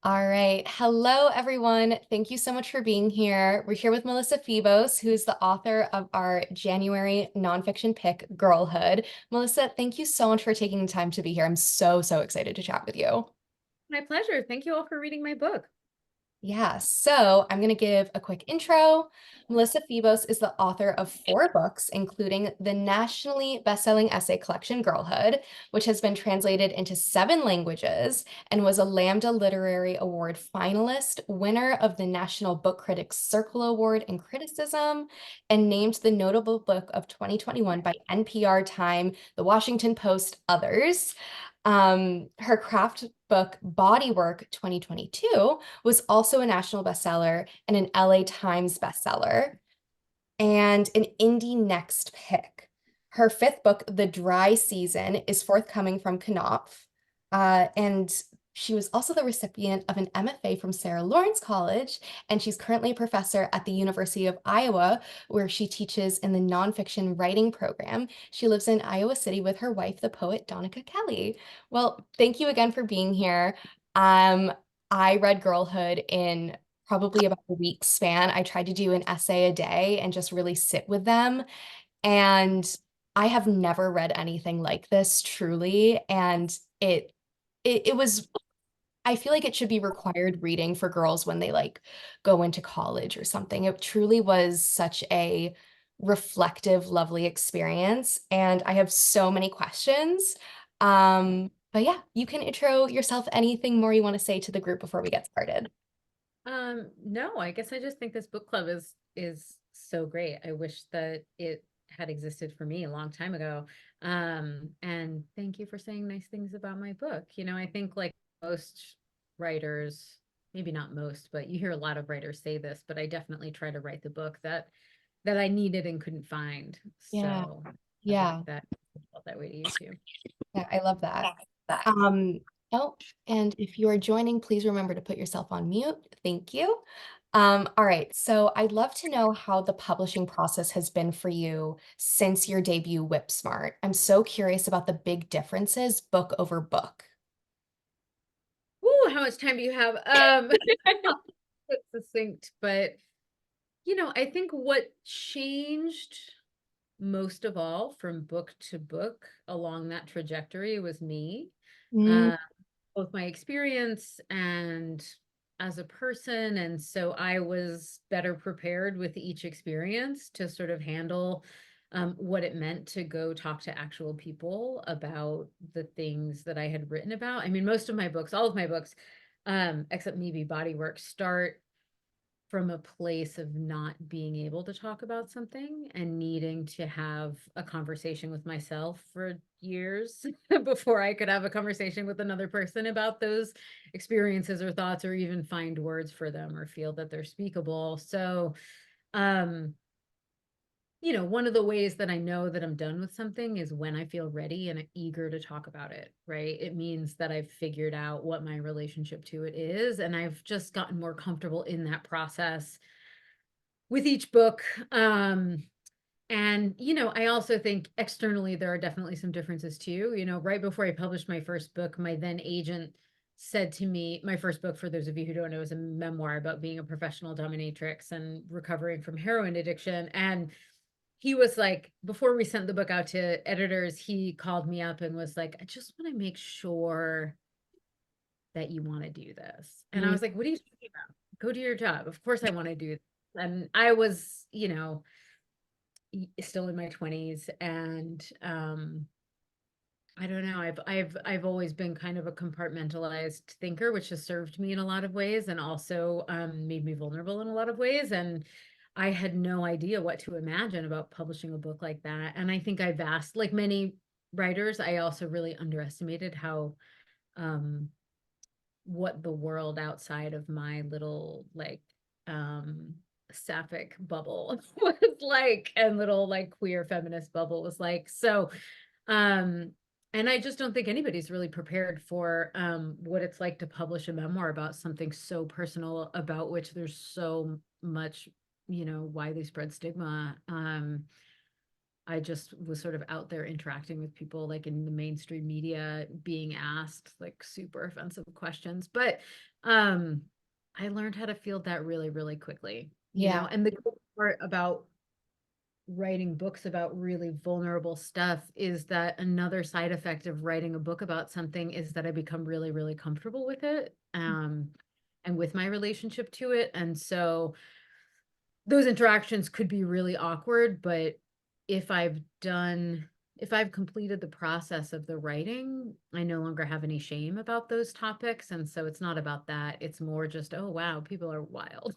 All right. Hello, everyone. Thank you so much for being here. We're here with Melissa Febos, who is the author of our January nonfiction pick, Girlhood. Melissa, thank you so much for taking the time to be here. I'm so excited to chat with you. My pleasure. Thank you all for reading my book. Yeah, so I'm going to give a quick intro. Melissa Febos is the author of 4 books, including the nationally best-selling essay collection Girlhood, which has been translated into 7 languages and was a Lambda Literary Award finalist, winner of the National Book Critics Circle Award in Criticism, and named the Notable Book of 2021 by NPR, Time, The Washington Post, others. Her craft book, Bodywork 2022, was also a national bestseller and an LA Times bestseller, and an indie next pick. Her 5th book, The Dry Season, is forthcoming from Knopf, and she was also the recipient of an MFA from Sarah Lawrence College, and she's currently a professor at the University of Iowa, where she teaches in the nonfiction writing program. She lives in Iowa City with her wife, the poet Donica Kelly. Well, thank you again for being here. Um, I read Girlhood in probably about a week span. I tried to do an essay a day and just really sit with them. And I have never read anything like this, truly. And it was, I feel like it should be required reading for girls when they like go into college or something. It truly was such a reflective, lovely experience. And I have so many questions. But yeah, you can intro yourself, anything more you want to say to the group before we get started. No, I guess I just think this book club is so great. I wish that it had existed for me a long time ago. And thank you for saying nice things about my book. I think like most writers, maybe not most, but you hear a lot of writers say this, but I definitely try to write the book that I needed and couldn't find. Yeah. So I hope Yeah. that felt that way to you too. Yeah, I love that. Um, oh, and if you are joining, please remember to put yourself on mute. Thank you. All right, so I'd love to know how the publishing process has been for you since your debut, Whip Smart. I'm so curious about the big differences, book over book. Ooh, how much time do you have? It's succinct, but I think what changed most of all from book to book along that trajectory was me. Mm, Uh, Both my experience and as a person. And so I was better prepared with each experience to sort of handle what it meant to go talk to actual people about the things that I had written about. I mean, most of my books, all of my books, except maybe Bodywork, start from a place of not being able to talk about something and needing to have a conversation with myself for years before I could have a conversation with another person about those experiences or thoughts or even find words for them or feel that they're speakable. So, um, one of the ways that I know that I'm done with something is when I feel ready and eager to talk about it, right? It means that I've figured out what my relationship to it is, and I've just gotten more comfortable in that process with each book. And I also think externally there are definitely some differences too. Right before I published my first book, my then agent said to me, my first book, for those of you who don't know, is a memoir about being a professional dominatrix and recovering from heroin addiction. And he was like, before we sent the book out to editors, he called me up and was like, I just want to make sure that you want to do this. And I mm, was like, what are you talking about? Go do your job. Of course I want to do this. And I was, still in my 20s, and I don't know, I've always been kind of a compartmentalized thinker, which has served me in a lot of ways and also made me vulnerable in a lot of ways. And I had no idea what to imagine about publishing a book like that. And I think I vast, like many writers, I also really underestimated how um what the world outside of my little like um sapphic bubble was like, and little like queer feminist bubble was like. So um and I just don't think anybody's really prepared for what it's like to publish a memoir about something so personal, about which there's so much widely spread stigma. I just was sort of out there interacting with people like in the mainstream media, being asked like super offensive questions. But um I learned how to field that really, really quickly, you Yeah. know, and the cool part about writing books about really vulnerable stuff is that another side effect of writing a book about something is that I become really, really comfortable with it, and with my relationship to it. And so those interactions could be really awkward, but if I've done, if I've completed the process of the writing, I no longer have any shame about those topics. And so it's not about that. It's more just, oh, wow, people are wild.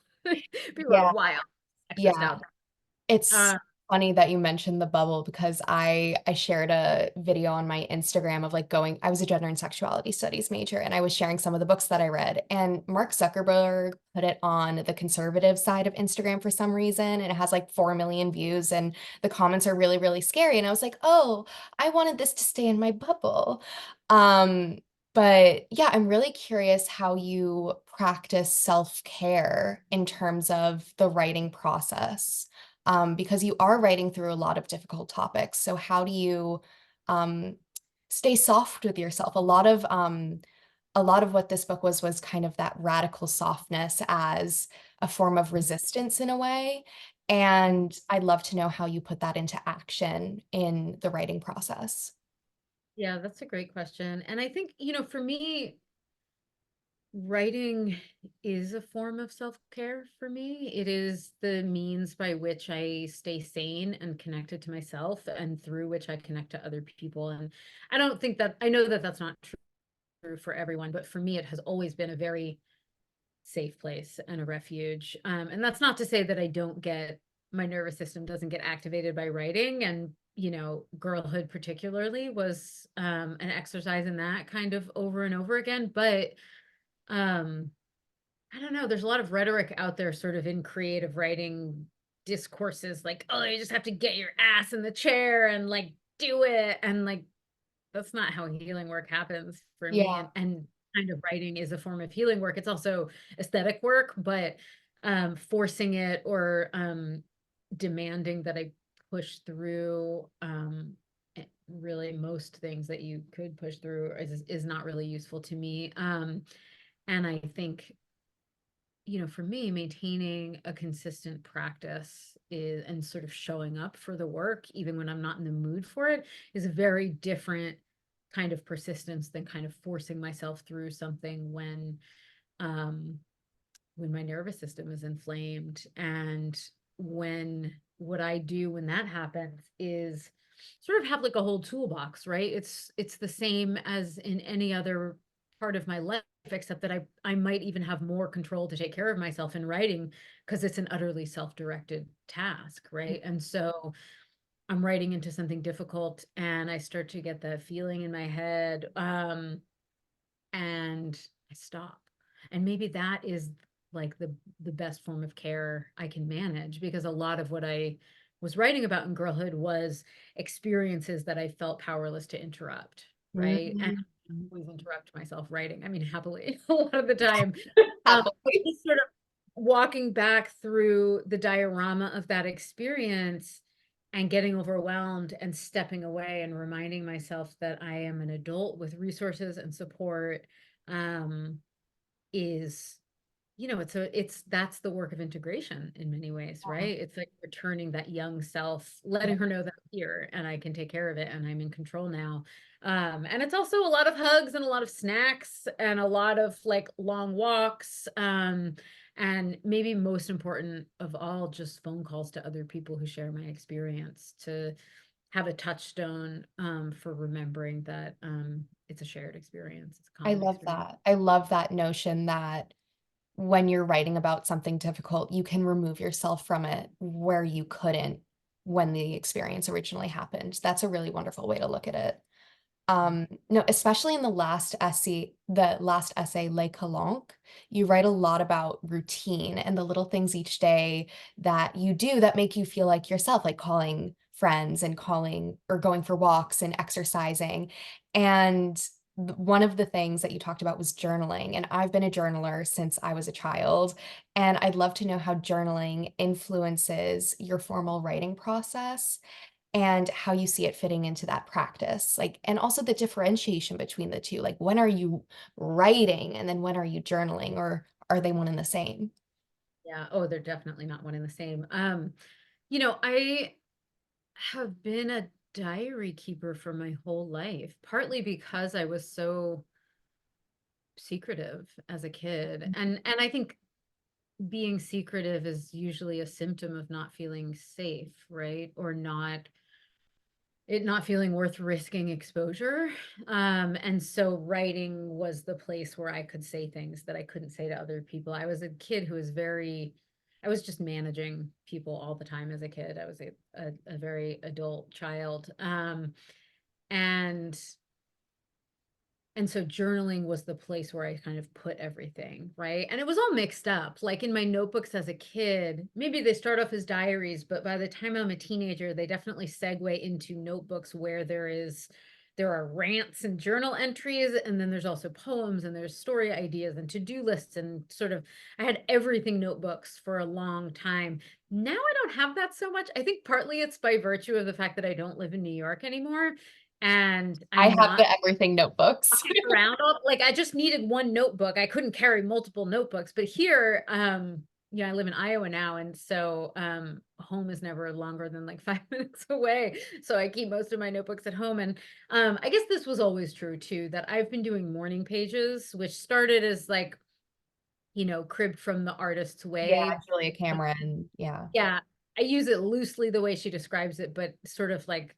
People are Yeah. wild, sexist Yeah. out It's there. funny that you mentioned the bubble because I shared a video on my Instagram of like going, I was a gender and sexuality studies major and I was sharing some of the books that I read, and Mark Zuckerberg put it on the conservative side of Instagram for some reason, and it has like 4 million views and the comments are really, really scary. And I was like, oh, I wanted this to stay in my bubble. Um, but yeah, I'm really curious how you practice self-care in terms of the writing process, because you are writing through a lot of difficult topics. So how do you um, stay soft with yourself? A lot of what this book was kind of that radical softness as a form of resistance in a way. And I'd love to know how you put that into action in the writing process. Yeah, that's a great question. And I think, you know, for me, writing is a form of self-care for me. It is the means by which I stay sane and connected to myself, and through which I connect to other people. And I don't think that, I know that that's not true for everyone, but for me, it has always been a very safe place and a refuge. And that's not to say that I don't get, my nervous system doesn't get activated by writing. And, you know, Girlhood particularly was an exercise in that kind of over and over again. But um, I don't know, there's a lot of rhetoric out there sort of in creative writing discourses like, oh, you just have to get your ass in the chair and like do it. And like, that's not how healing work happens for me. Yeah. And kind of writing is a form of healing work. It's also aesthetic work, but forcing it or demanding that I push through really most things that you could push through is not really useful to me. And I think, you know, for me, maintaining a consistent practice is, and sort of showing up for the work, even when I'm not in the mood for it, is a very different kind of persistence than kind of forcing myself through something um, when my nervous system is inflamed. And when what I do when that happens is sort of have like a whole toolbox, right? It's the same as in any other part of my life, except that I might even have more control to take care of myself in writing because it's an utterly self-directed task, right? And so I'm writing into something difficult and I start to get the feeling in my head. And I stop. And maybe that is like the best form of care I can manage, because a lot of what I was writing about in Girlhood was experiences that I felt powerless to interrupt, right? And Mhm. I always interrupt myself writing. I mean, happily a lot of the time. But Happily. just sort of walking back through the diorama of that experience and getting overwhelmed and stepping away and reminding myself that I am an adult with resources and support, um, is, you know, it's that's the work of integration in many ways, right? It's like returning that young self, Yeah. letting her know that I'm here and I can take care of it and I'm in control now. And it's also a lot of hugs and a lot of snacks and a lot of like long walks. And maybe most important of all, just phone calls to other people who share my experience, to have a touchstone for remembering that it's a shared experience, it's a I common love experience. that. I love that notion that when you're writing about something difficult, you can remove yourself from it where you couldn't when the experience originally happened. That's a really wonderful way to look at it. No, especially in the last essay, Les Calanques, you write a lot about routine and the little things each day that you do that make you feel like yourself, like calling friends and calling or going for walks and exercising. And one of the things that you talked about was journaling. And I've been a journaler since I was a child. And I'd love to know how journaling influences your formal writing process and how you see it fitting into that practice. Like, and also the differentiation between the two. Like, when are you writing and then when are you journaling, or are they one and the same? Yeah. Oh, they're definitely not one and the same. I have been a diary keeper for my whole life, partly because I was so secretive as a kid. And I think being secretive is usually a symptom of not feeling safe, right? Or not feeling worth risking exposure. And so writing was the place where I could say things that I couldn't say to other people. I was a kid who was I was just managing people all the time as a kid. I was a very adult child. And and so journaling was the place where I kind of put everything, right? And it was all mixed up. Like in my notebooks as a kid, maybe they start off as diaries, but by the time I'm a teenager, they definitely segue into notebooks where there are rants and journal entries, and then there's also poems and there's story ideas and to-do lists and sort of I had everything notebooks for a long time. Now I don't have that so much. I think partly it's by virtue of the fact that I don't live in New York anymore and I I'm have not the everything notebooks. walking around like I just needed one notebook. I couldn't carry multiple notebooks. But here, I live in Iowa now, and so home is never longer than like 5 minutes away. So I keep most of my notebooks at home. And I guess this was always true too, that I've been doing morning pages, which started as like, cribbed from the artist's Yeah, way. Julia Cameron. Yeah. Yeah. I use it loosely the way she describes it, but sort of like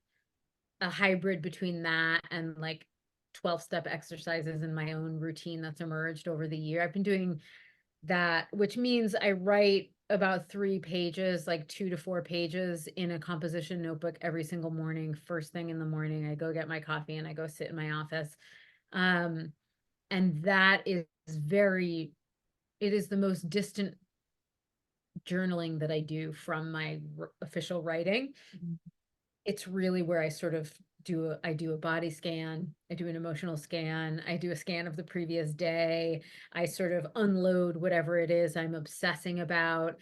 a hybrid between that and like 12-step exercises in my own routine that's emerged over the year. I've been doing that, which means I write about 3 pages, like 2 to 4 pages in a composition notebook every single morning. First thing in the morning, I go get my coffee and I go sit in my office. Um, and that is it is the most distant journaling that I do from my official writing. It's really where I sort of I do a body scan, I do an emotional scan, I do a scan of the previous day, I sort of unload whatever it is I'm obsessing about,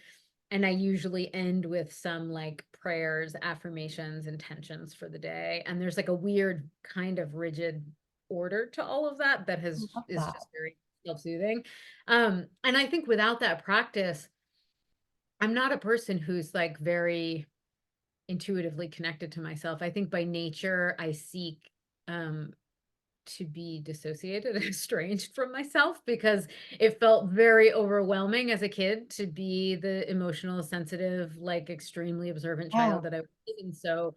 and I usually end with some like prayers, affirmations, intentions for the day. And there's like a weird kind of rigid order to all of that that I has love is that. just very self-soothing. And I think without that practice, I'm not a person who's like very intuitively connected to myself. I think by nature I seek um to be dissociated and estranged from myself because it felt very overwhelming as a kid to be the emotional, sensitive, like extremely observant Yeah. child that I was. And so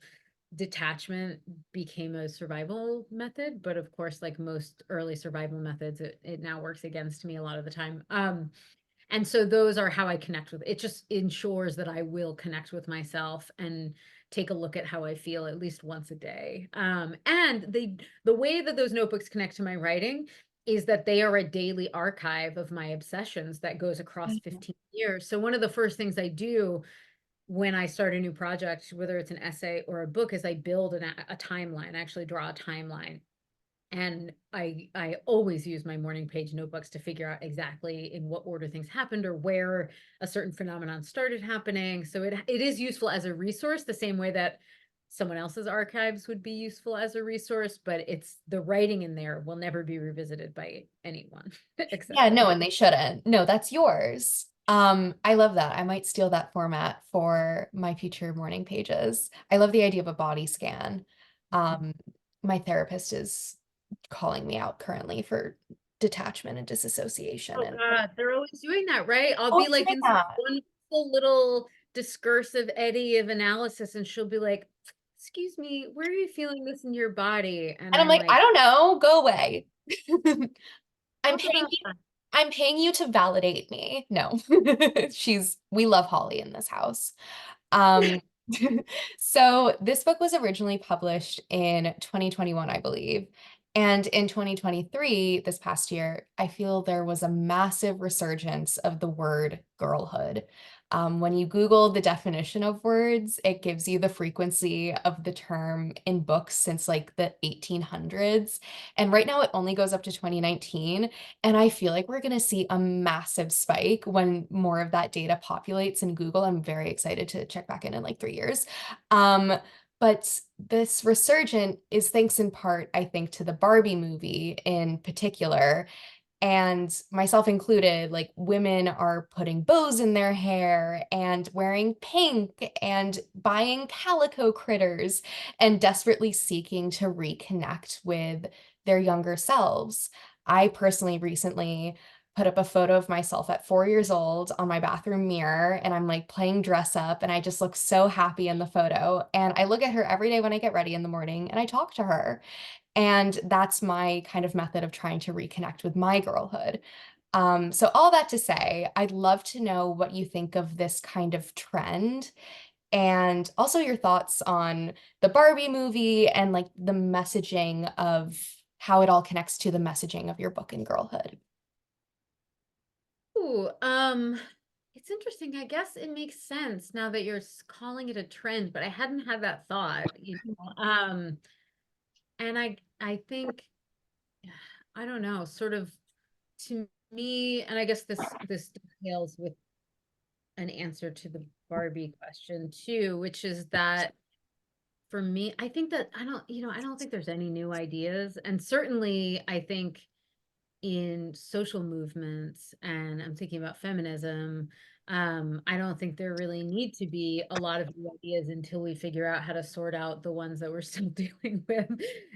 detachment became a survival method. But of course, like most early survival methods, it now works against me a lot of the time. And so those are how I connect with it. Just ensures that I will connect with myself and take a look at how I feel at least once a day. And the way that those notebooks connect to my writing is that they are a daily archive of my obsessions that goes across 15 years. So one of the first things I do when I start a new project, whether it's an essay or a book, is I build a timeline. I actually draw a timeline, and I always use my morning page notebooks to figure out exactly in what order things happened or where a certain phenomenon started happening. So it is useful as a resource, the same way that someone else's archives would be useful as a resource, but it's the writing in there will never be revisited by anyone except Yeah, for no, me. and they shouldn't. No, that's yours. I love that. I might steal that format for my future morning pages. I love the idea of a body scan. Um, my therapist is calling me out currently for detachment and disassociation, Oh and God, they're always doing that, right? I'll be always like doing in some that. wonderful little discursive eddy of analysis, and she'll be like, "Excuse me, where are you feeling this in your body?" And And I'm I'm like, I like, don't know, go away. I'm "Talk paying about you, that." I'm paying you to validate me. No. We love Holly in this house. Um, so this book was originally published in 2021, I believe. And in 2023, this past year, I feel there was a massive resurgence of the word girlhood. When you Google the definition of words, it gives you the frequency of the term in books since like the 1800s. And right now it only goes up to 2019. And I feel like we're going to see a massive spike when more of that data populates in Google. I'm very excited to check back in like 3 years. Um, But this resurgent is thanks in part, I think, to the Barbie movie in particular, and myself included, like women are putting bows in their hair and wearing pink and buying calico critters and desperately seeking to reconnect with their younger selves. I personally recently put up a photo of myself at 4 years old on my bathroom mirror, and I'm like playing dress up, and I just look so happy in the photo. And I look at her every day when I get ready in the morning and I talk to her. And that's my kind of method of trying to reconnect with my girlhood. So all that to say, I'd love to know what you think of this kind of trend and also your thoughts on the Barbie movie and like the messaging of how it all connects to the messaging of your book in Girlhood. Ooh, it's interesting. I guess it makes sense now that you're calling it a trend, but I hadn't had that thought, you know. And I think I don't know, sort of to me, and I guess this dovetails with an answer to the Barbie question too, which is that for me, I think that I don't think there's any new ideas. And certainly I think in social movements, and I'm thinking about feminism, I don't think there really need to be a lot of new ideas until we figure out how to sort out the ones that we're still dealing with.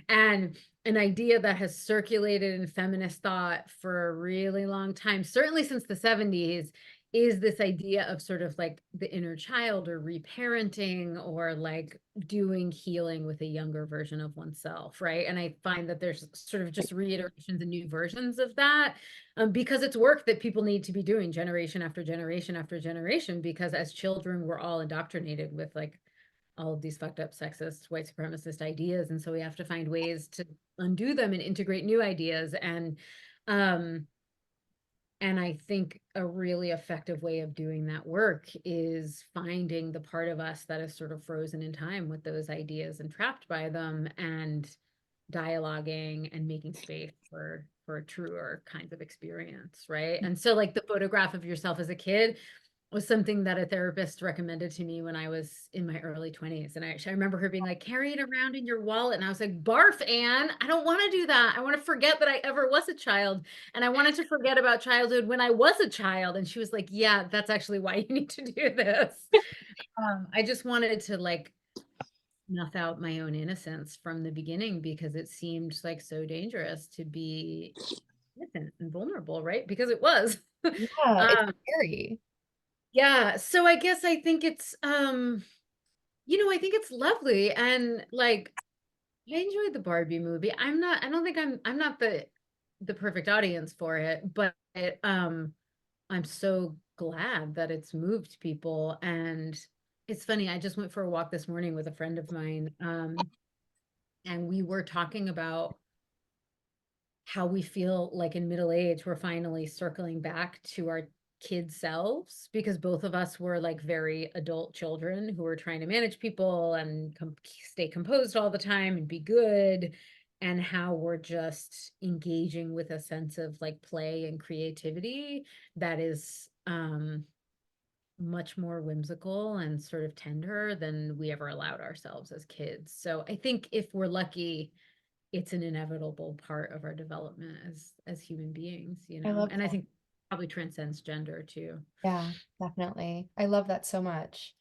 And an idea that has circulated in feminist thought for a really long time, certainly since the 70s, is this idea of sort of like the inner child or reparenting or like doing healing with a younger version of oneself, right? And I find that there's sort of just reiterations and new versions of that, because it's work that people need to be doing generation after generation after generation, because as children, we're all indoctrinated with like all of these fucked up sexist, white supremacist ideas. And so we have to find ways to undo them and integrate new ideas. Um, and I think a really effective way of doing that work is finding the part of us that is sort of frozen in time with those ideas and trapped by them, and dialoguing and making space for truer kinds of experience, right? And so like the photograph of yourself as a kid was something that a therapist recommended to me when I was in my early 20s. And I remember her being like, carry it around in your wallet. And I was like, barf, Anne, I don't want to do that. I want to forget that I ever was a child. And I wanted to forget about childhood when I was a child. And she was like, yeah, that's actually why you need to do this. I just wanted to like snuff out my own innocence from the beginning, because it seemed like so dangerous to be innocent and vulnerable, right? Because it was. Yeah, it's um, scary. yeah. So I guess I think it's I think it's lovely, and like I enjoyed the Barbie movie. I don't think I'm not the perfect audience for it, but I'm so glad that it's moved people. And it's funny, I just went for a walk this morning with a friend of mine, and we were talking about how we feel like in middle age we're finally circling back to our kid selves, because both of us were like very adult children who were trying to manage people and stay composed all the time and be good, and how we're just engaging with a sense of like play and creativity that is much more whimsical and sort of tender than we ever allowed ourselves as kids. So I think if we're lucky, it's an inevitable part of our development as human beings, I love and I that. think probably transcends gender too. Yeah, definitely. I love that so much.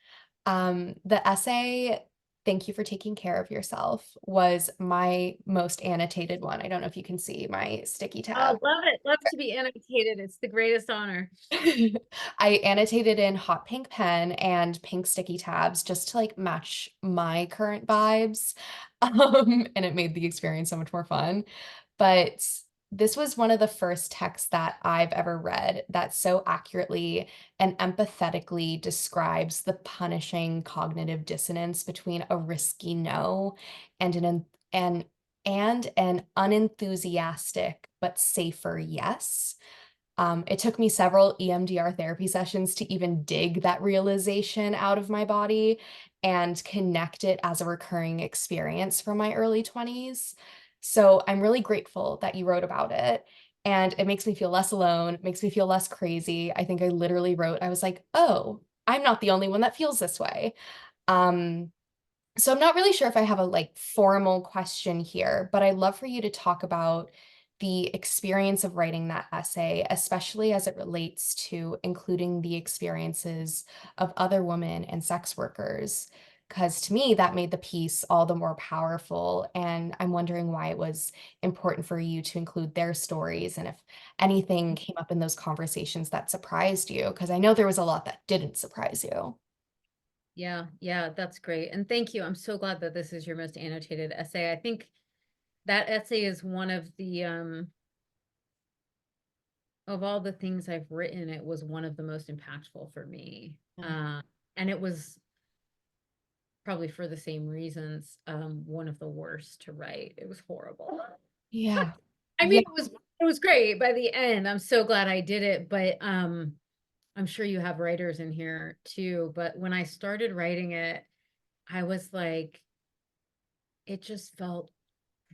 The essay, Thank You for Taking Care of Yourself, was my most annotated one. I don't know if you can see my sticky tab. Oh, love it. Love to be annotated. It's the greatest honor. I annotated in hot pink pen and pink sticky tabs just to like match my current vibes. And it made the experience so much more fun. But this was one of the first texts that I've ever read that so accurately and empathetically describes the punishing cognitive dissonance between a risky no and an unenthusiastic but safer yes. It took me several EMDR therapy sessions to even dig that realization out of my body and connect it as a recurring experience from my early 20s. So I'm really grateful that you wrote about it. And it makes me feel less alone, makes me feel less crazy. I think I literally wrote, I was like, oh, I'm not the only one that feels this way. Um, So I'm not really sure if I have a like formal question here, but I'd love for you to talk about the experience of writing that essay, especially as it relates to including the experiences of other women and sex workers. Because to me, that made the piece all the more powerful. And I'm wondering why it was important for you to include their stories and if anything came up in those conversations that surprised you, because I know there was a lot that didn't surprise you. Yeah, yeah, that's great. And thank you. I'm so glad that this is your most annotated essay. I think that essay is one of all the things I've written, it was one of the most impactful for me. And it was probably for the same reasons, one of the worst to write. It was horrible. Yeah. I Yeah. mean, it was great by the end. I'm so glad I did it, but I'm sure you have writers in here too, but when I started writing it, I was like, it just felt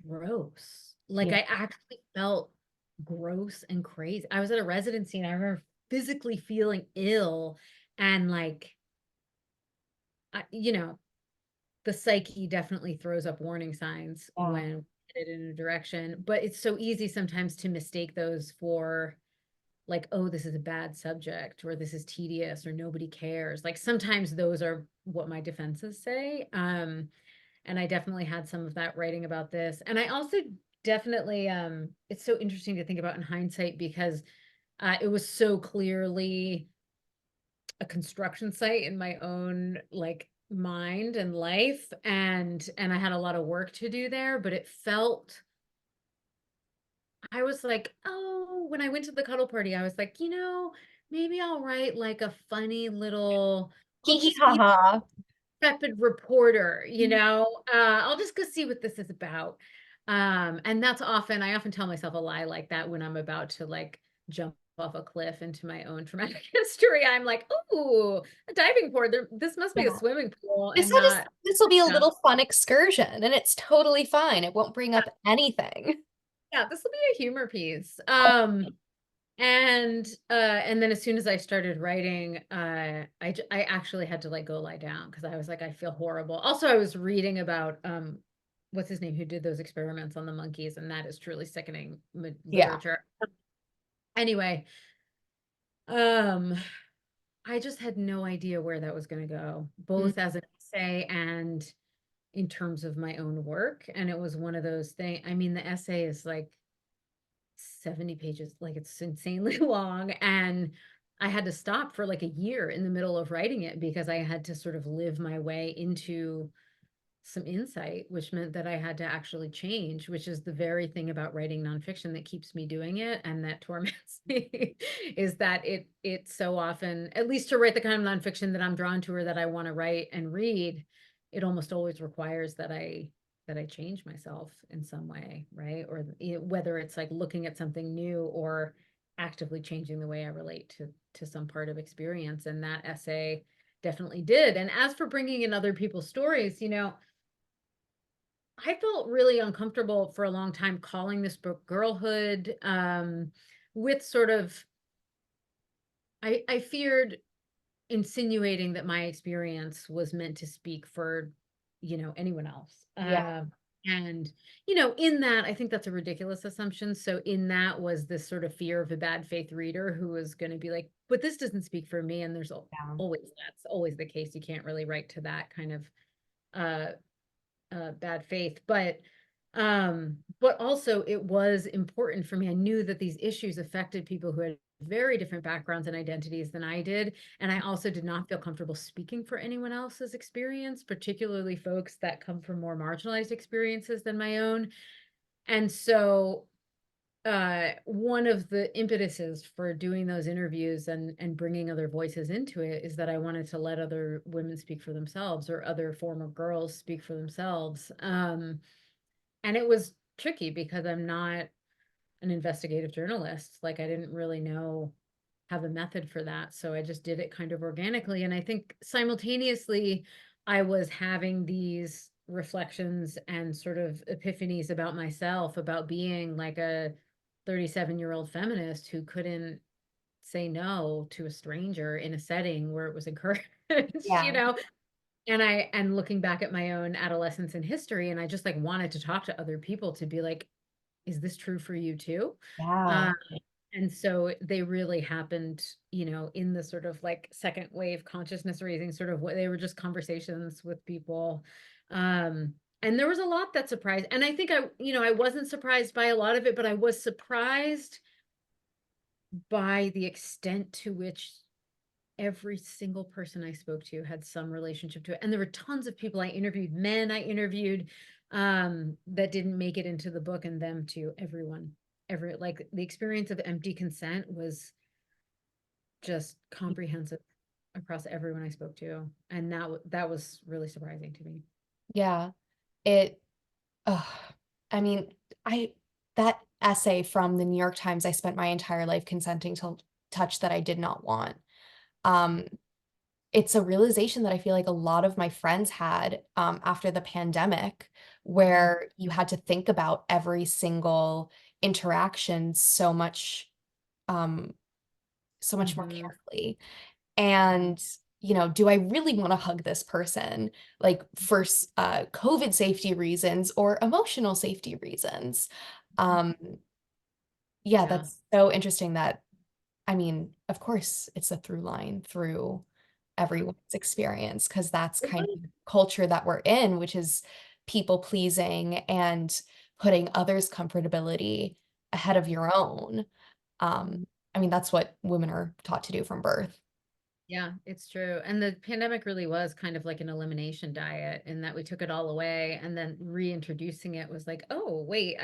gross. Like Yeah. I actually felt gross and crazy. I was at a residency and I remember physically feeling ill and like you know, the psyche definitely throws up warning signs Yeah. when headed in a direction, but it's so easy sometimes to mistake those for like, oh, this is a bad subject or this is tedious or nobody cares. Like sometimes those are what my defenses say. And I definitely had some of that writing about this. And I also definitely it's so interesting to think about in hindsight because it was so clearly a construction site in my own like mind and life and I had a lot of work to do there, but it felt I was like, "Oh," when I went to the cuddle party, I was like, maybe I'll write like a funny little Hee I'll hee just ha be ha. intrepid reporter, I'll just go see what this is about. And I often tell myself a lie like that when I'm about to like jump off a cliff into my own traumatic history. I'm like, "Ooh, a diving board. This must be a Yeah. swimming pool This and will just not, this will be a yeah, little fun excursion, and it's totally fine. It won't bring up anything. yeah, this will be a humor piece." And then as soon as I started writing, I actually had to like go lie down because I was like, I feel horrible. Also, I was reading about what's his name who did those experiments on the monkeys, and that is truly sickening Yeah. literature. Anyway, um, I just had no idea where that was going to go, Mm. both as an essay and in terms of my own work. And it was one of those things. I mean, the essay is like 70 pages, like it's insanely long. And I had to stop for like a year in the middle of writing it because I had to sort of live my way into some insight, which meant that I had to actually change, which is the very thing about writing nonfiction that keeps me doing it and that torments me, is that it so often, at least to write the kind of nonfiction that I'm drawn to or that I want to write and read, it almost always requires that I change myself in some way, right? Or whether it's like looking at something new or actively changing the way I relate to some part of experience. And that essay definitely did. And as for bringing in other people's stories, I felt really uncomfortable for a long time calling this book Girlhood, with sort of I feared insinuating that my experience was meant to speak for, anyone else. Yeah. And in that, I think that's a ridiculous assumption. So in that was this sort of fear of a bad faith reader who was going to be like, but this doesn't speak for me. And there's Yeah. always that's always the case. You can't really write to that kind of uh bad faith, but also it was important for me. I knew that these issues affected people who had very different backgrounds and identities than I did, and I also did not feel comfortable speaking for anyone else's experience, particularly folks that come from more marginalized experiences than my own. And so one of the impetuses for doing those interviews and bringing other voices into it is that I wanted to let other women speak for themselves or other former girls speak for themselves. And it was tricky because I'm not an investigative journalist. Like I didn't really know have a method for that. So I just did it kind of organically. And I think simultaneously I was having these reflections and sort of epiphanies about myself, about being like a 37-year-old feminist who couldn't say no to a stranger in a setting where it was encouraged, Yeah. And looking back at my own adolescence and history, and I just like wanted to talk to other people to be like, is this true for you too? Yeah. Uh, and so they really happened, in the sort of like second wave consciousness raising sort of what they were just conversations with people. Um, and there was a lot that surprised, and I think I wasn't surprised by a lot of it, but I was surprised by the extent to which every single person I spoke to had some relationship to it. And there were tons of people I interviewed, men I interviewed, that didn't make it into the book, and them too, everyone. Like the experience of empty consent was just comprehensive across everyone I spoke to. And that was really surprising to me. Yeah. It, oh, I mean, I, that essay from the New York Times, I spent my entire life consenting to touch that I did not want. Um, it's a realization that I feel like a lot of my friends had after the pandemic, Mhm. where you had to think about every single interaction um, so much more Mhm. carefully. And, do I really want to hug this person, like for COVID safety reasons or emotional safety reasons? Um, yeah, Yeah. that's so interesting that, I mean, of course, it's a through line through Yeah. everyone's experience because that's It kind was. of the culture that we're in, which is people pleasing and putting others' comfortability ahead of your own. Um, Mhm. I mean, that's what women are taught to do from birth. Yeah, it's true. And the pandemic really was kind of like an elimination diet, in that we took it all away, and then reintroducing it was like, oh, wait,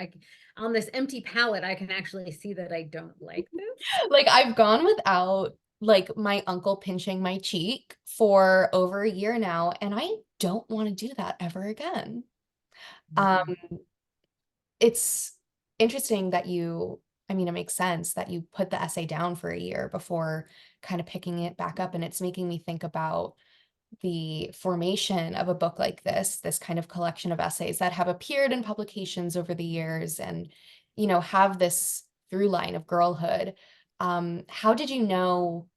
on this empty palette, I can actually see that I don't like this. Like I've gone without like my uncle pinching my cheek for over a year now, and I don't want to do that ever again. Um, Mhm. it's interesting that I mean, it makes sense that you put the essay down for a year before kind of picking it back up, and it's making me think about the formation of a book like this kind of collection of essays that have appeared in publications over the years and, have this through line of girlhood. How did you know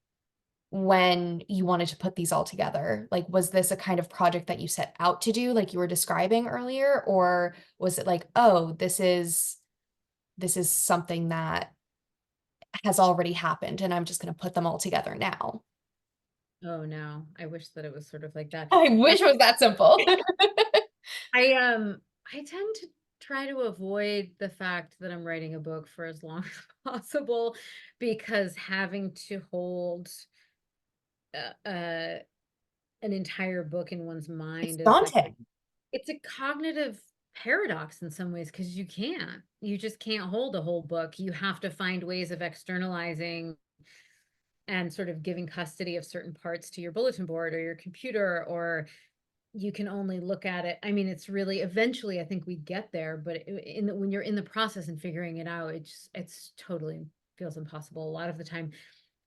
when you wanted to put these all together? Like, was this a kind of project that you set out to do, like you were describing earlier, or was it like, oh, this is something that has already happened and I'm just going to put them all together now? Oh no, I wish that it was sort of like that. I I wish it was that simple. I I tend to try to avoid the fact that I'm writing a book for as long as possible, because having to hold an entire book in one's It's mind is like, daunting. it's a cognitive paradox in some ways, because you just can't hold a whole book. You have to find ways of externalizing and sort of giving custody of certain parts to your bulletin board or your computer, or you can only look at it. I mean, it's really, eventually I think we get there, but when you're in the process and figuring it out, it's totally feels impossible a lot of the time.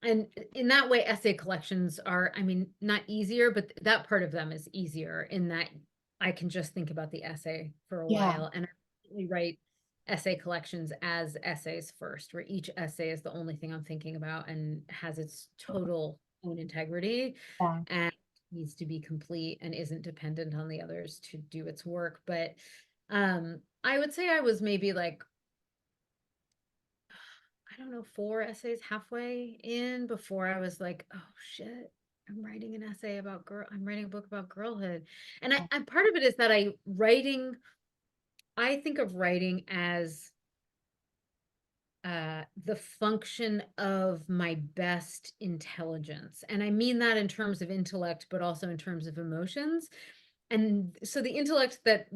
And in that way, essay collections are, I mean, not easier, but that part of them is easier, in that I can just think about the essay for a Yeah. while, and I really write essay collections as essays first, where each essay is the only thing I'm thinking about and has its total own integrity Yeah. and needs to be complete and isn't dependent on the others to do its work. But I would say I was maybe like, I don't know, four essays halfway in before I was like, oh shit, I'm writing a book about girlhood. And and part of it is that I think of writing as the function of my best intelligence. And I mean that in terms of intellect, but also in terms of emotions. And so the intellect that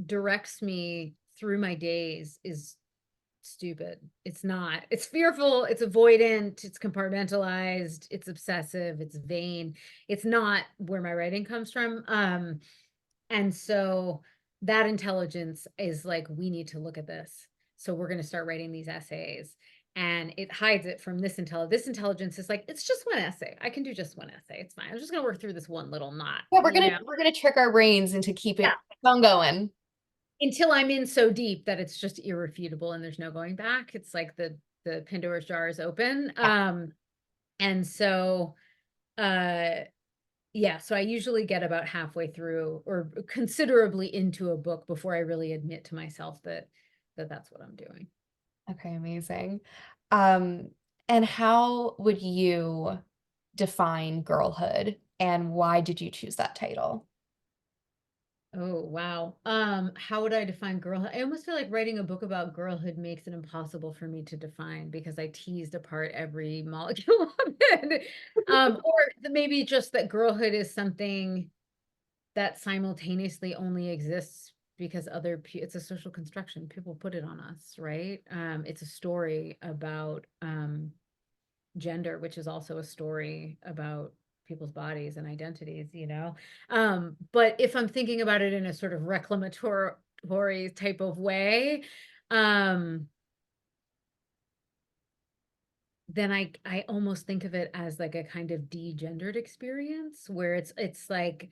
directs me through my days is stupid. It's not. It's fearful, it's avoidant, it's compartmentalized, it's obsessive, it's vain. It's not where my writing comes from. And so that intelligence is like, we need to look at this. So we're going to start writing these essays. And it hides it from this intelligence. This intelligence is like, it's just one essay. I can do just one essay. It's fine. I'm just going to work through this one little knot, Yeah, we're you gonna know? we're gonna trick our brains into keeping Yeah. on going. Until I'm in so deep that it's just irrefutable and there's no going back. It's like the Pandora's jar is open. Yeah. And so uh Yeah, so I usually get about halfway through or considerably into a book before I really admit to myself that that's what I'm doing. Okay, amazing. Um, and how would you define girlhood and why did you choose that title? Oh, wow. How would I define girlhood? I almost feel like writing a book about girlhood makes it impossible for me to define because I teased apart every molecule of it. Maybe just that girlhood is something that simultaneously only exists because it's a social construction. People put it on us, right? It's a story about gender, which is also a story about people's bodies and identities, you know? But if I'm thinking about it in a sort of reclamatory type of way, um, then I almost think of it as like a kind of degendered experience where it's like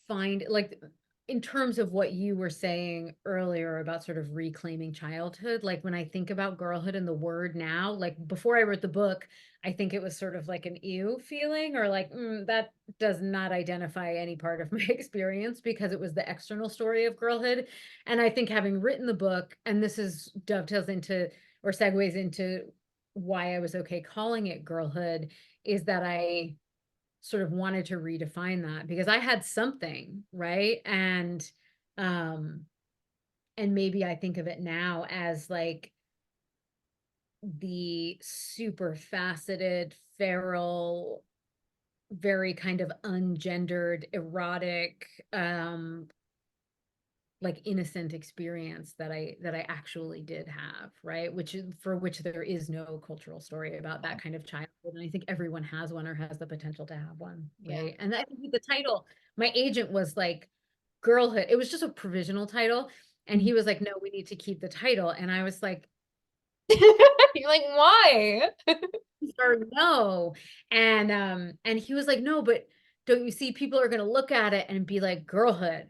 find like in terms of what you were saying earlier about sort of reclaiming childhood, like when I think about girlhood and the word now, like before I wrote the book, I think it was sort of like an ew feeling or like that does not identify any part of my experience because it was the external story of girlhood. And I think having written the book, and this is dovetails into or segues into why I was okay calling it girlhood, is that I sort of wanted to redefine that because I had something, right? Um and maybe I think of it now as like the super faceted, feral, very kind of ungendered, erotic, like innocent experience that I actually did have, right? Which is for which there is no cultural story about that kind of childhood. And I think everyone has one or has the potential to have one, Yeah. right? And I think with the title, my agent was like Girlhood. It was just a provisional title. And he was like, no, we need to keep the title. And I was like, You're like, why? or no. And he was like, no, but don't you see people are gonna look at it and be like, girlhood.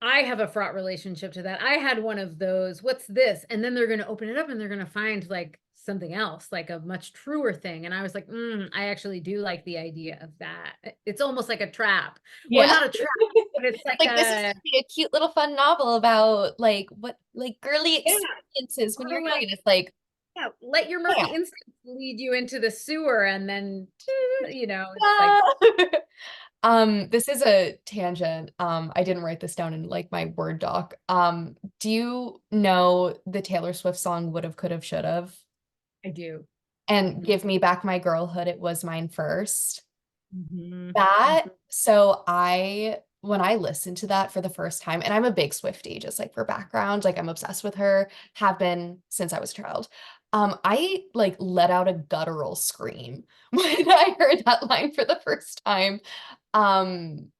I have a fraught relationship to that. I had one of those. What's this? And then they're going to open it up and they're going to find like something else, like a much truer thing. And I was like, I actually do like the idea of that. It's almost like a trap, or Yeah. not a trap, but it's like Like this is a, gonna be a cute little fun novel about like what like girly yeah, experiences when sort you're of young. like, And it's like, yeah, let your murky yeah. instincts lead you into the sewer. And then, it's like, Ah. This is a tangent. I didn't write this down in like my Word doc. Do you know the Taylor Swift song Would Have, Could Have, Should Have? I do. And Mhm. Give Me Back My Girlhood, It Was Mine First. Mhm. That, so when I listened to that for the first time, and I'm a big Swiftie, just like for background, like I'm obsessed with her, have been since I was a child. I like let out a guttural scream when I heard that line for the first time. Um,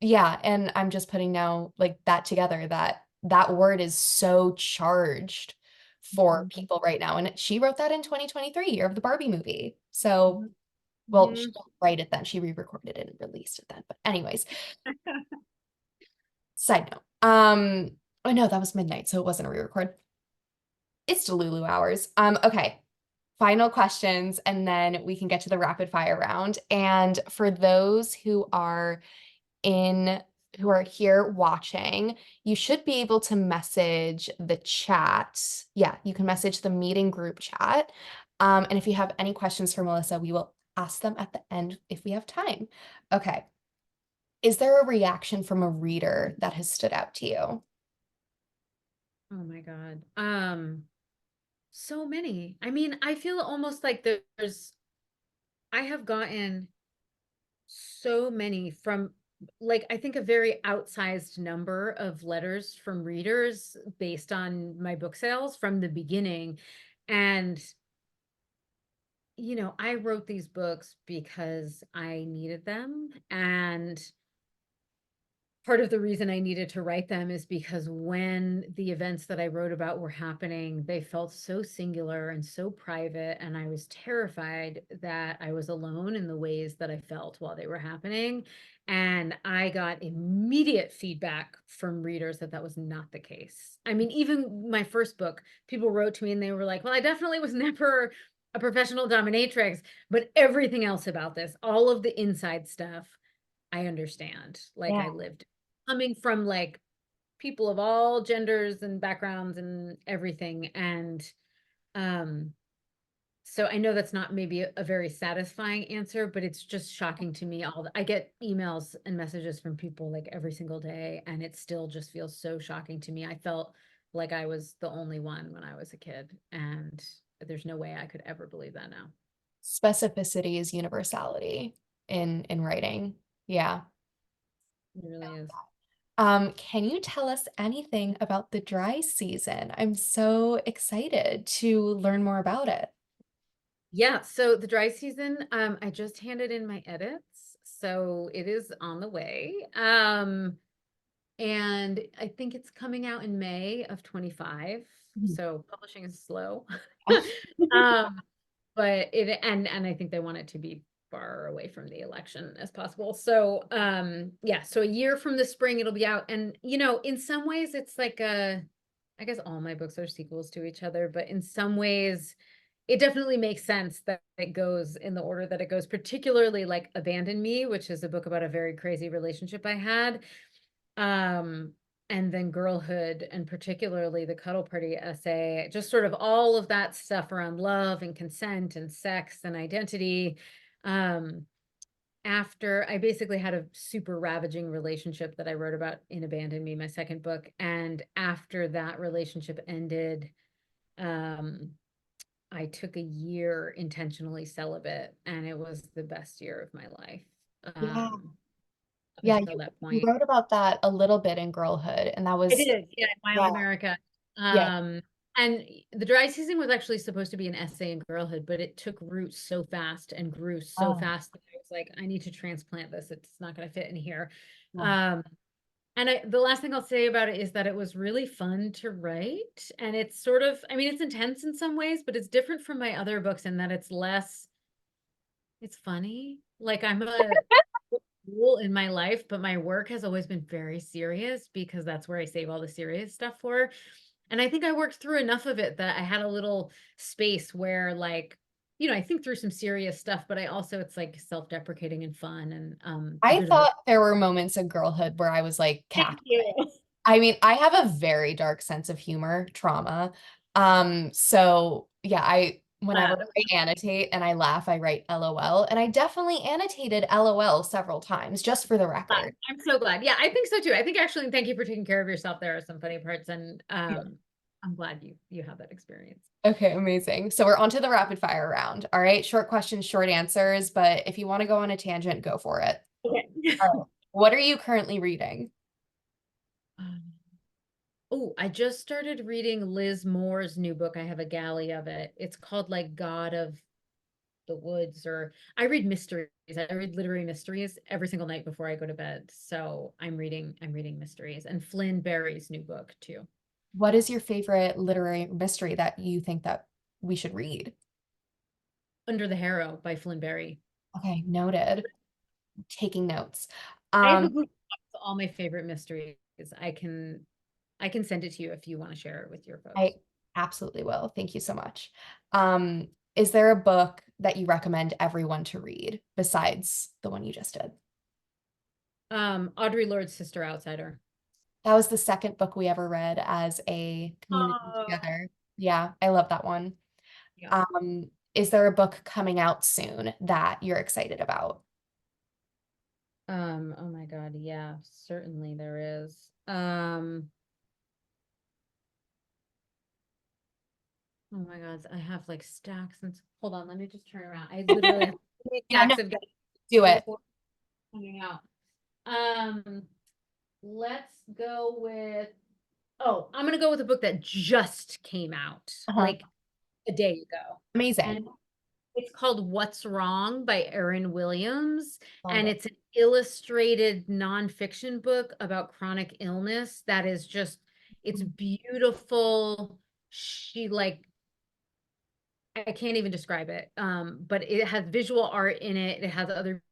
yeah, and I'm just putting now like that together that that word is so charged for Mhm. people right now. And she wrote that in 2023, year of the Barbie movie. So, Mhm. well, she Mhm. didn't write it then. She re-recorded it and released it then. But anyways, side note. Oh no, that was midnight, so it wasn't a re-record. It's Delulu hours. Okay. Final questions, and then we can get to the rapid fire round. And for those in who are here watching, you should be able to message the chat. Yeah, you can message the meeting group chat. And if you have any questions for Melissa, we will ask them at the end if we have time. Okay. Is there a reaction from a reader that has stood out to you? Oh my God. So many. I mean, I feel almost like I have gotten so many from like I think a very outsized number of letters from readers based on my book sales from the beginning. And I wrote these books because I needed them. And part of the reason I needed to write them is because when the events that I wrote about were happening, they felt so singular and so private. And I was terrified that I was alone in the ways that I felt while they were happening. And I got immediate feedback from readers that that was not the case. I mean, even my first book, people wrote to me and they were like, well, I definitely was never a professional dominatrix, but everything else about this, all of the inside stuff I understand. Like Yeah. I lived coming from like people of all genders and backgrounds and everything. And um so I know that's not maybe a very satisfying answer, but it's just shocking to me. I get emails and messages from people like every single day, and it still just feels so shocking to me. I felt like I was the only one when I was a kid, and there's no way I could ever believe that now. Specificity is universality in writing. Yeah. It really is. Can you tell us anything about the dry season? I'm so excited to learn more about it. Yeah, so the dry season, I just handed in my edits, so it is on the way. And I think it's coming out in May of 25. Mhm. So publishing is slow. Um, but and I think they want it to be far away from the election as possible. So yeah, so a year from the spring it'll be out. And in some ways it's like I guess all my books are sequels to each other, but in some ways it definitely makes sense that it goes in the order that it goes, particularly like Abandon Me, which is a book about a very crazy relationship I had. Um, and then Girlhood, and particularly the Cuddle Party essay, just sort of all of that stuff around love and consent and sex and identity. Um, After I basically had a super ravaging relationship that I wrote about in Abandon Me, my second book. And after that relationship ended, um, I took a year intentionally celibate, and it was the best year of my life. Yeah. Um, Up Yeah, until that you point. wrote about that a little bit in Girlhood, and that I was, did, yeah, Wild yeah, America. yeah. And the dry season was actually supposed to be an essay in girlhood, but it took root so fast and grew so Oh, fast that I was like, I need to transplant this. It's not going to fit in here. yeah. Um, and the last thing I'll say about it is that it was really fun to write. And it's sort of, I mean, it's intense in some ways, but it's different from my other books in that it's less, it's funny. Like I'm a cool in my life, but my work has always been very serious because that's where I save all the serious stuff for. And I think I worked through enough of it that I had a little space where like, I think through some serious stuff, but I also it's like self-deprecating and fun and a I bit of a thought there were moments in Girlhood where I was like thank cackling. you. I mean, I have a very dark sense of humor, trauma. So yeah, whenever Uh, I annotate and I laugh, I write LOL, and I definitely annotated LOL several times just for the record. I'm so glad. Yeah, I think so too. I think actually thank you for taking care of yourself. There are some funny parts and Yeah. I'm glad you had that experience. Okay, amazing. So we're on to the rapid fire round. All right, short questions, short answers, but if you want to go on a tangent, go for it. Okay. All right. What are you currently reading? Oh, I just started reading Liz Moore's new book. I have a galley of it. It's called like God of the Woods, or I read mysteries. I read literary mysteries every single night before I go to bed. So I'm reading mysteries and Flynn Barry's new book too. What is your favorite literary mystery that you think that we should read? Under the Harrow by Flynn Barry. Okay, noted. Taking notes. I have a Um, Google Doc with all my favorite mysteries. I can send it to you if you want to share it with your I folks. absolutely will. Thank you so much. Is there a book that you recommend everyone to read besides the one you just did? Audre Lorde's Sister Outsider. That was the second book we ever read as a community Oh, together. Yeah, I love that one. yeah. Is there a book coming out soon that you're excited about? Oh my God, yeah, certainly there is. Oh my God, I have like stacks and hold on, let me just turn around. I literally have Yeah, no, stacks of do it. before coming out. Um, let's go with I'm gonna go with a book that just came out Uh-huh. like a day ago. Amazing. And it's called What's Wrong by Erin Williams. Love And it. it's an illustrated nonfiction book about chronic illness that is just, it's beautiful. She like I can't even describe it. But it has visual art in it. It has other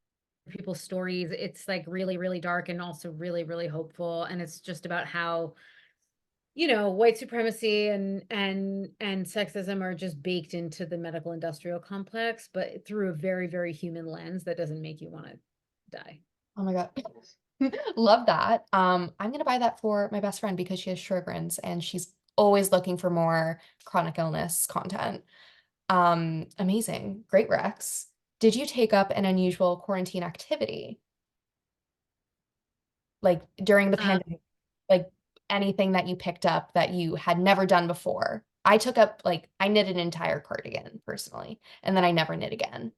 people's stories. It's like really, really dark and also really, really hopeful. And it's just about how, white supremacy and sexism are just baked into the medical industrial complex, but through a very, very human lens that doesn't make you want to die. Oh my God. Love that. I'm gonna buy that for my best friend because she has Sjogren's and she's always looking for more chronic illness content. Amazing. Great, Rex. Did you take up an unusual quarantine activity? Like during the Um, pandemic, like anything that you picked up that you had never done before? I took up like I knit an entire cardigan personally, and then I never knit again.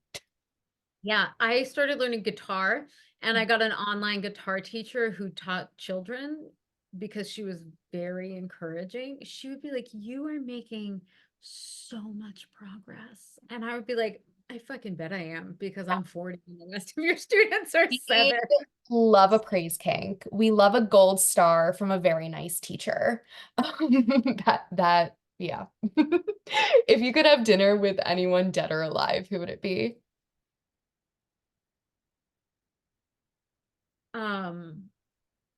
yeah, I started learning guitar and I got an online guitar teacher who taught children because she was very encouraging. She would be like, "You are making so much progress." And I would be like, "I fucking bet I am because I'm 40 and the rest of your students are We 7." love a praise kink. We love a gold star from a very nice teacher. Yeah. If you could have dinner with anyone dead or alive, who would it be? Um,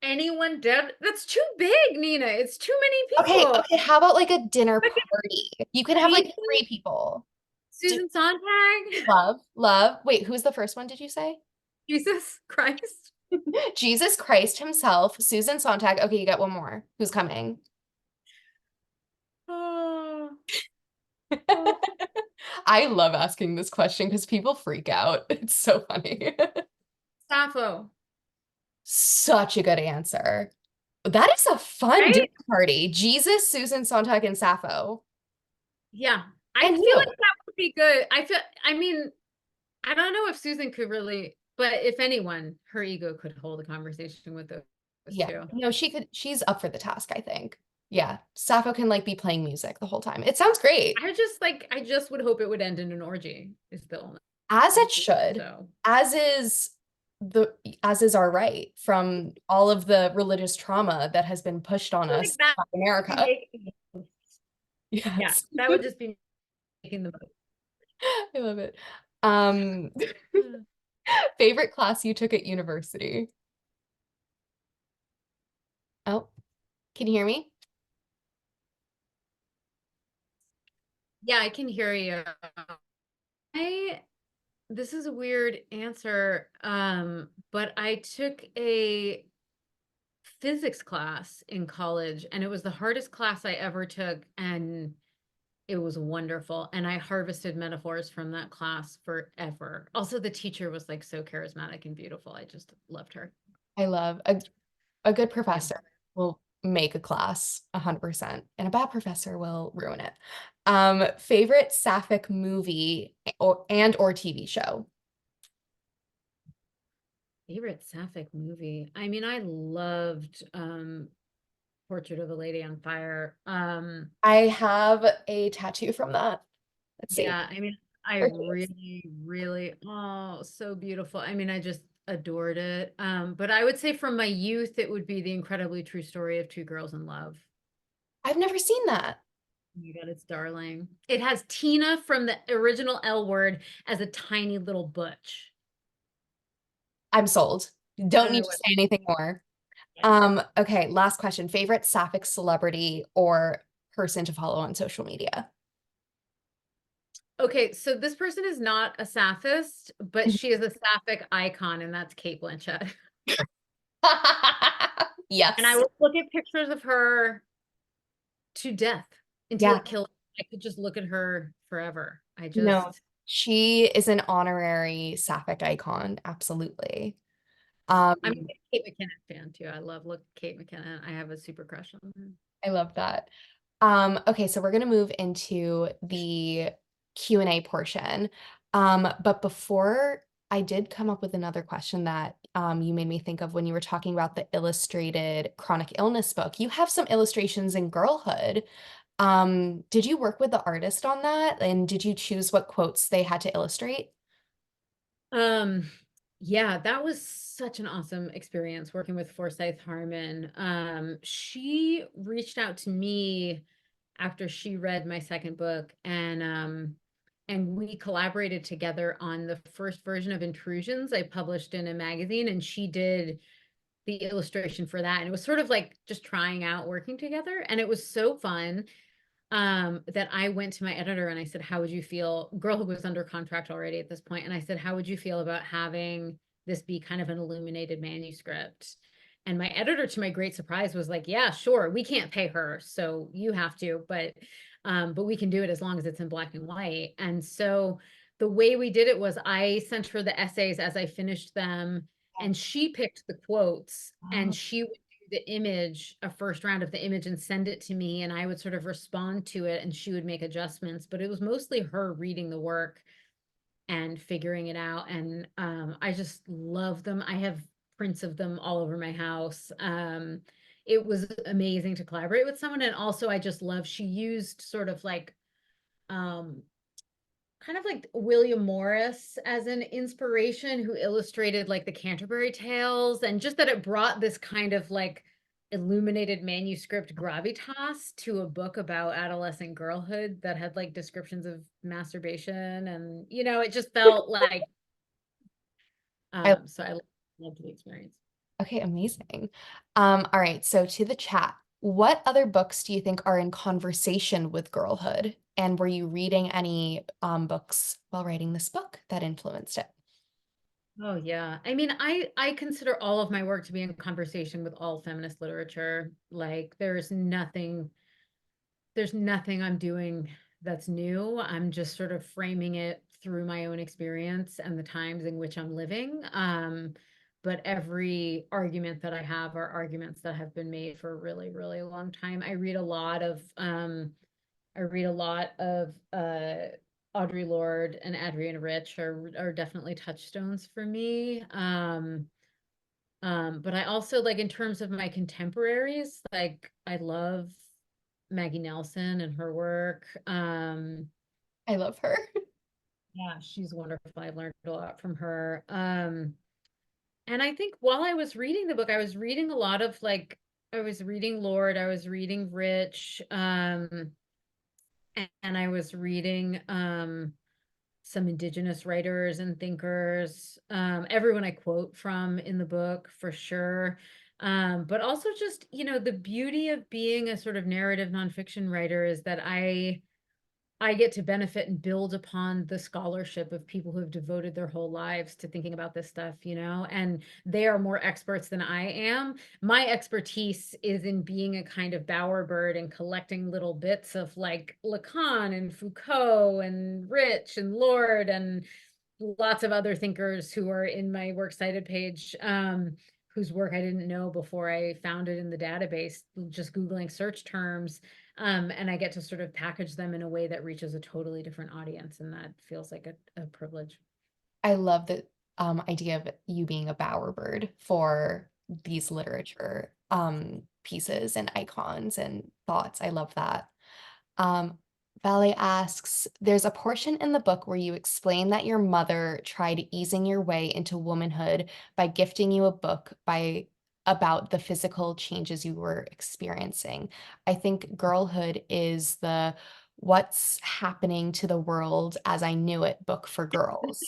Anyone dead? That's too big, Nina. It's too many Okay, people. okay, how about like a dinner Fucking party? You can have like Jesus, three people. D Susan Sontag, Love, love. Wait, who's the first one, did you say? Jesus Christ. Jesus Christ himself, Susan Sontag. Okay, you got one more. Who's coming? Oh, oh. I love asking this question because people freak out. It's so funny. Sappho, Such a good answer. That is a fun dinner right? party. Jesus, Susan Sontag, and Sappho. Yeah. I And feel like you. that would be good. I mean, I don't know if Susan could really, but if anyone, her ego could hold a conversation with those Yeah. two. No, she's up for the task, I think. Yeah. Sappho can like be playing music the whole time. It sounds great. I just would hope it would end in an orgy, is the only As it thing. should. So, As is the as is our right from all of the religious trauma that has been pushed on like us that by would be America. making, yeah, Yes. that would just be making the I love it. Um, most. favorite class you took at university? Oh, can you hear me? Yeah, I can hear you. I This is a weird answer, but I took a physics class in college and it was the hardest class I ever took and it was wonderful and I harvested metaphors from that class forever. Also the teacher was like so charismatic and beautiful. I just loved her. I love a good Yeah. professor will make a class 100%, and a bad professor will ruin it. Favorite sapphic movie or TV show? Favorite sapphic movie. I mean, I loved Portrait of a Lady on Fire. I have a tattoo from that. Let's see. Yeah, I mean, I There she is. really, really, oh, so beautiful. I mean, I just adored it. But I would say from my youth, it would be the incredibly true story of two girls in love. I've never seen that. Oh my God, it's darling. It has Tina from the original L Word as a tiny little butch. I'm sold. I Don't don't need know to what. say anything more. Yeah. Okay, last question. Favorite sapphic celebrity or person to follow on social media? Okay, so this person is not a Sapphist, but she is a Sapphic icon, and that's Kate Blanchett. And I Yes. will look at pictures of her to death until Yeah. it kills. I could just look at her forever. I No, just, she is an honorary sapphic icon. Absolutely. I'm a Kate McKinnon fan too. I love look Kate McKinnon. I have a super crush on her. I love that. Okay, so we're gonna move into the Q&A portion. But before I did come up with another question that you made me think of when you were talking about the illustrated chronic illness book. You have some illustrations in Girlhood. Did you work with the artist on that? And did you choose what quotes they had to illustrate? Um, yeah, that was such an awesome experience working with Forsyth Harmon. She reached out to me after she read my second book and we collaborated together on the first version of Intrusions I published in a magazine and she did the illustration for that and it was sort of like just trying out working together and it was so fun that I went to my editor and I said, how would you feel? Girlhood was under contract already at this point, and I said, how would you feel about having this be kind of an illuminated manuscript. And my editor, to my great surprise, was like, yeah, sure, we can't pay her, so you have to, but we can do it as long as it's in black and white. And so the way we did it was I sent her the essays as I finished them, and she picked the quotes, and Wow. she would do the image, a first round of the image, and send it to me, and I would sort of respond to it, and she would make adjustments. But it was mostly her reading the work and figuring it out. And I just love them. I have prints of them all over my house. It was amazing to collaborate with someone. And also, I just love, she used sort of like, um, kind of like William Morris as an inspiration, who illustrated like the Canterbury Tales, and just that it brought this kind of like illuminated manuscript gravitas to a book about adolescent girlhood that had like descriptions of masturbation, and it just felt like I, so I loved the experience. okay, amazing. All right, so to the chat, what other books do you think are in conversation with girlhood? And were you reading any books while writing this book that influenced it? Oh yeah. I mean, I consider all of my work to be in conversation with all feminist literature. Like there's nothing I'm doing that's new. I'm just sort of framing it through my own experience and the times in which I'm living. But every argument that I have are arguments that have been made for a really, really long time. I read a lot of Audre Lorde and Adrienne Rich are definitely touchstones for me. But I also, like, in terms of my contemporaries, like I love Maggie Nelson and her work. I love her. Yeah, she's wonderful. I've learned a lot from her. And I think while I was reading the book, I was reading a lot of like I was reading Lord, I was reading Rich, and I was reading some indigenous writers and thinkers, everyone I quote from in the book for sure. But also just, the beauty of being a sort of narrative nonfiction writer is that I get to benefit and build upon the scholarship of people who have devoted their whole lives to thinking about this stuff, and they are more experts than I am. My expertise is in being a kind of bowerbird and collecting little bits of like Lacan and Foucault and Rich and Lord and lots of other thinkers who are in my works cited page, whose work I didn't know before I found it in the database, just Googling search terms. And I get to sort of package them in a way that reaches a totally different audience. And that feels like a privilege. I love the idea of you being a bowerbird for these literature pieces and icons and thoughts. I love that. Um, Ballet asks, there's a portion in the book where you explain that your mother tried easing your way into womanhood by gifting you a book about the physical changes you were experiencing. I think Girlhood is the what's happening to the world as I knew it book for girls.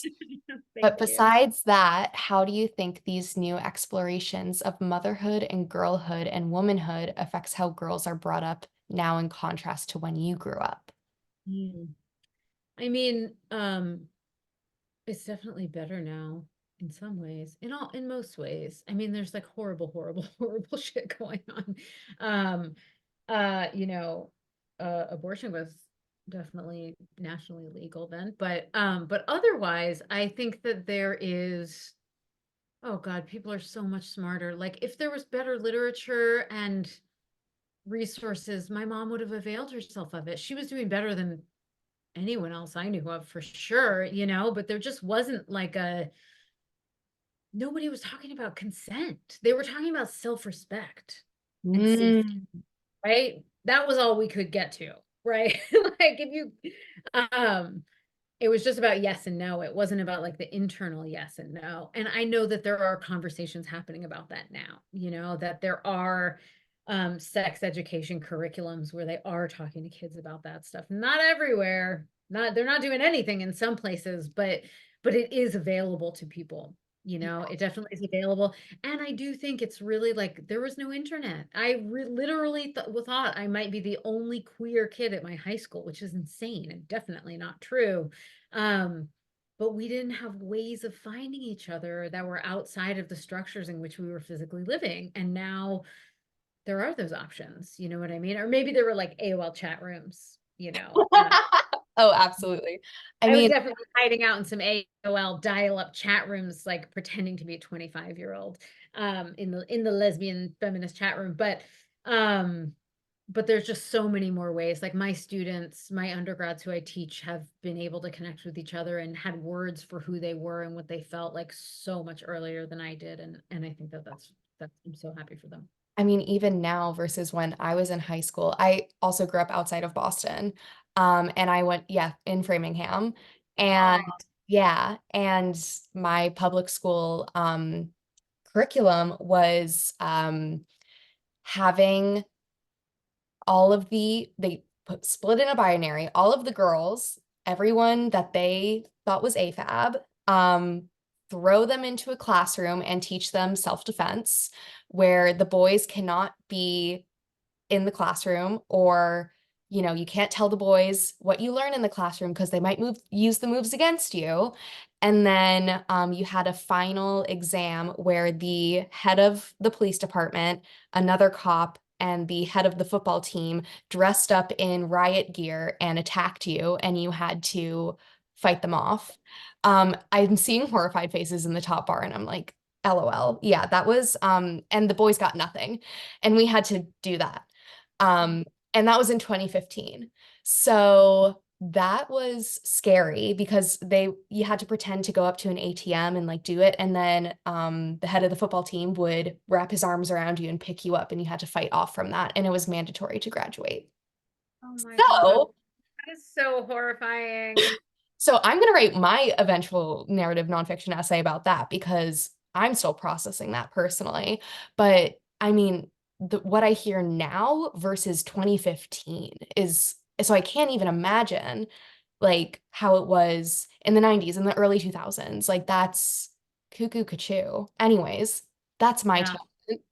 Thank But you. besides that, how do you think these new explorations of motherhood and girlhood and womanhood affects how girls are brought up now in contrast to when you grew up? Mm. I mean, it's definitely better now in some ways, in most ways. I mean, there's like horrible, horrible, horrible shit going on. Um, uh, you know, Abortion was definitely nationally legal then, but otherwise, I think that there is, oh God, people are so much smarter. Like if there was better literature and resources, my mom would have availed herself of it. She was doing better than anyone else I knew of for sure, but there just wasn't like nobody was talking about consent. They were talking about self-respect and safety, Mm. right? That was all we could get to, right? Like if you um it was just about yes and no. It wasn't about like the internal yes and no. And I know that there are conversations happening about that now, that there are sex education curriculums where they are talking to kids about that stuff. Not everywhere. They're not doing anything in some places, but it is available to people. It definitely is available. And I do think it's really like there was no internet. Literally thought I might be the only queer kid at my high school, which is insane and definitely not true. Um, but we didn't have ways of finding each other that were outside of the structures in which we were physically living. And now there are those options, you know what I mean? Or maybe there were like AOL chat rooms, you know. Oh, absolutely. I I was mean, definitely hiding out in some AOL dial-up chat rooms, like pretending to be a 25-year-old in the lesbian feminist chat room. Um but there's just so many more ways. Like my students, my undergrads who I teach have been able to connect with each other and had words for who they were and what they felt like so much earlier than I did. And I think that I'm so happy for them. I mean, even now versus when I was in high school, I also grew up outside of Boston. And I went, yeah, in Framingham. And Oh, yeah, and my public school curriculum was having all of they split in a binary, all of the girls, everyone that they thought was AFAB, throw them into a classroom and teach them self-defense, where the boys cannot be in the classroom, or you can't tell the boys what you learn in the classroom because they might use the moves against you. And then you had a final exam where the head of the police department, another cop, and the head of the football team dressed up in riot gear and attacked you, and you had to fight them off. I'm seeing horrified faces in the top bar, and I'm like, LOL. Yeah, that was and the boys got nothing. And we had to do that. Um, and that was in 2015. So that was scary because you had to pretend to go up to an ATM and like do it. And then the head of the football team would wrap his arms around you and pick you up, and you had to fight off from that. And it was mandatory to graduate. oh my God. So That is so horrifying. So I'm going to write my eventual narrative nonfiction essay about that because I'm still processing that personally. But I mean, what I hear now versus 2015 is so I can't even imagine like how it was in the 90s and the early 2000s. Like that's cuckoo cuckoo. Anyways, that's my Yeah. tangent.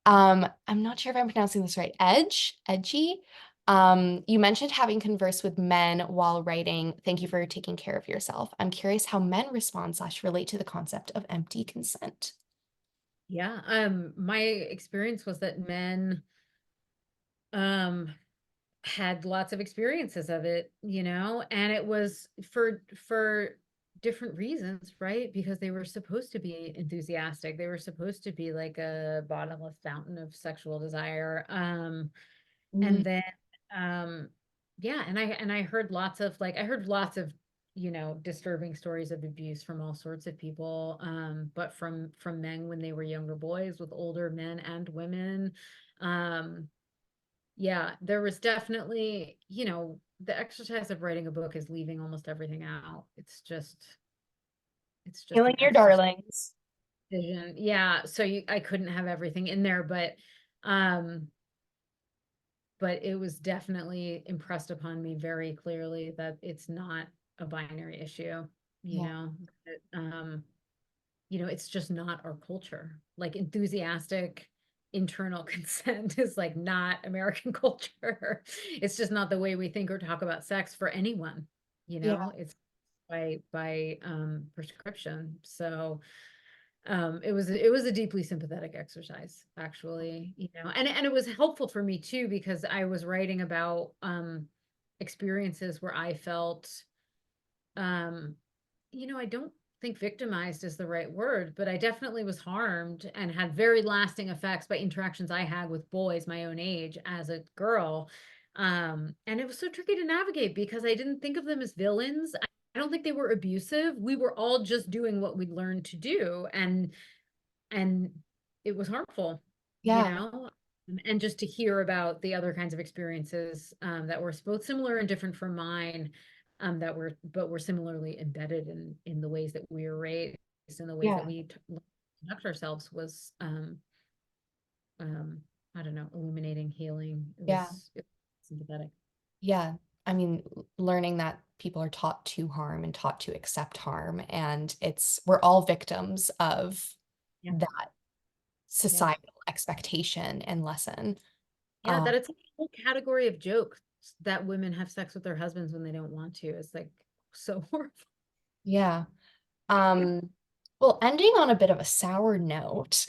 I'm not sure if I'm pronouncing this right. Edgy. You mentioned having conversed with men while writing. Thank you for taking care of yourself. I'm curious how men respond slash relate to the concept of empty consent. Yeah. My experience was that men um had lots of experiences of it, you know, and it was for different reasons, right? Because they were supposed to be enthusiastic. They were supposed to be like a bottomless fountain of sexual desire. And Mm, then yeah, and I heard lots of I heard lots of, you know, disturbing stories of abuse from all sorts of people, but from men when they were younger boys, with older men and women. Um yeah, there was definitely, you know, the exercise of writing a book is leaving almost everything out. It's just Healing an your exercise darlings. in vision. Yeah, so I couldn't have everything in there, um but it was definitely impressed upon me very clearly that it's not a binary issue, you Yeah, know. You know, it's just not our culture. Like enthusiastic internal consent is like not American culture. It's just not the way we think or talk about sex for anyone, you yeah, know. It's by prescription. So it was a deeply sympathetic exercise, actually, you know, and it was helpful for me too, because I was writing about experiences where I felt um you know, I don't think victimized is the right word, but I definitely was harmed and had very lasting effects by interactions I had with boys my own age as a girl. And it was so tricky to navigate because I didn't think of them as villains. I don't think they were abusive. We were all just doing what we learned to do, and it was harmful, you yeah, know. And just to hear about the other kinds of experiences that were both similar and different from mine, that were similarly embedded in the ways that we were raised and the ways that yeah, we conduct ourselves was um I don't know, illuminating, healing. yeah, It was sympathetic. yeah. I mean, learning that people are taught to harm and taught to accept harm, and we're all victims of Yeah. that Yeah. societal expectation and lesson. Yeah, Um, that it's a whole category of jokes that women have sex with their husbands when they don't want to. It's like so horrible. Yeah. Um, well, ending on a bit of a sour note,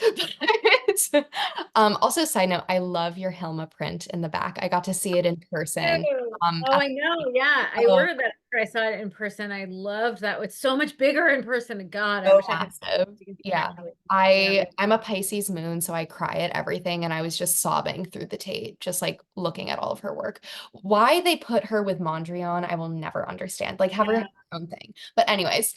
but also side note, I love your Helma print in the back. I got to see it in person. Ew. Oh, At I know. Yeah. I the ordered that after I saw it in person. I loved that. It's so much bigger in person. God, I so wish I had massive. to Yeah. actually. Yeah. I'm a Pisces moon, so I cry at everything, and I was just sobbing through the tape, just like looking at all of her work. Why they put her with Mondrian, I will never understand. Like have her have Yeah. her own thing. But anyways,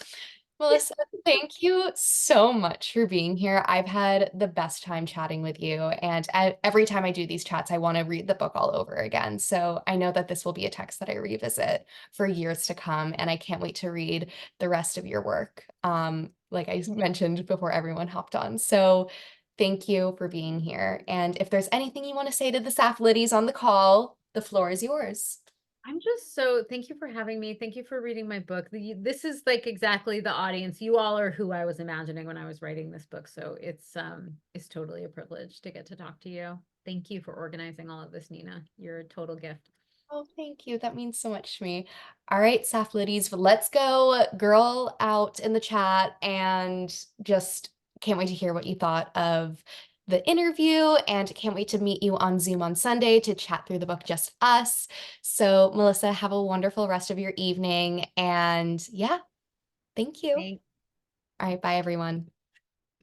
Melissa, thank you so much for being here. I've had the best time chatting with you, and every time I do these chats, I want to read the book all over again. So I know that this will be a text that I revisit for years to come, and I can't wait to read the rest of your work. Like I mentioned before everyone hopped on. So thank you for being here. And if there's anything you want to say to the Sapph-Liddies on the call, the floor is yours. I'm just so thank you for having me. Thank you for reading my book. This is like exactly the audience. You all are who I was imagining when I was writing this book. So it's totally a privilege to get to talk to you. Thank you for organizing all of this, Nina. You're a total gift. Oh, thank you. That means so much to me. All right, Sapph-Liddies, let's go girl out in the chat and just can't wait to hear what you thought of the interview and can't wait to meet you on Zoom on Sunday to chat through the book, just us. So, Melissa, have a wonderful rest of your evening. And yeah, thank you. Thank All right, bye, everyone.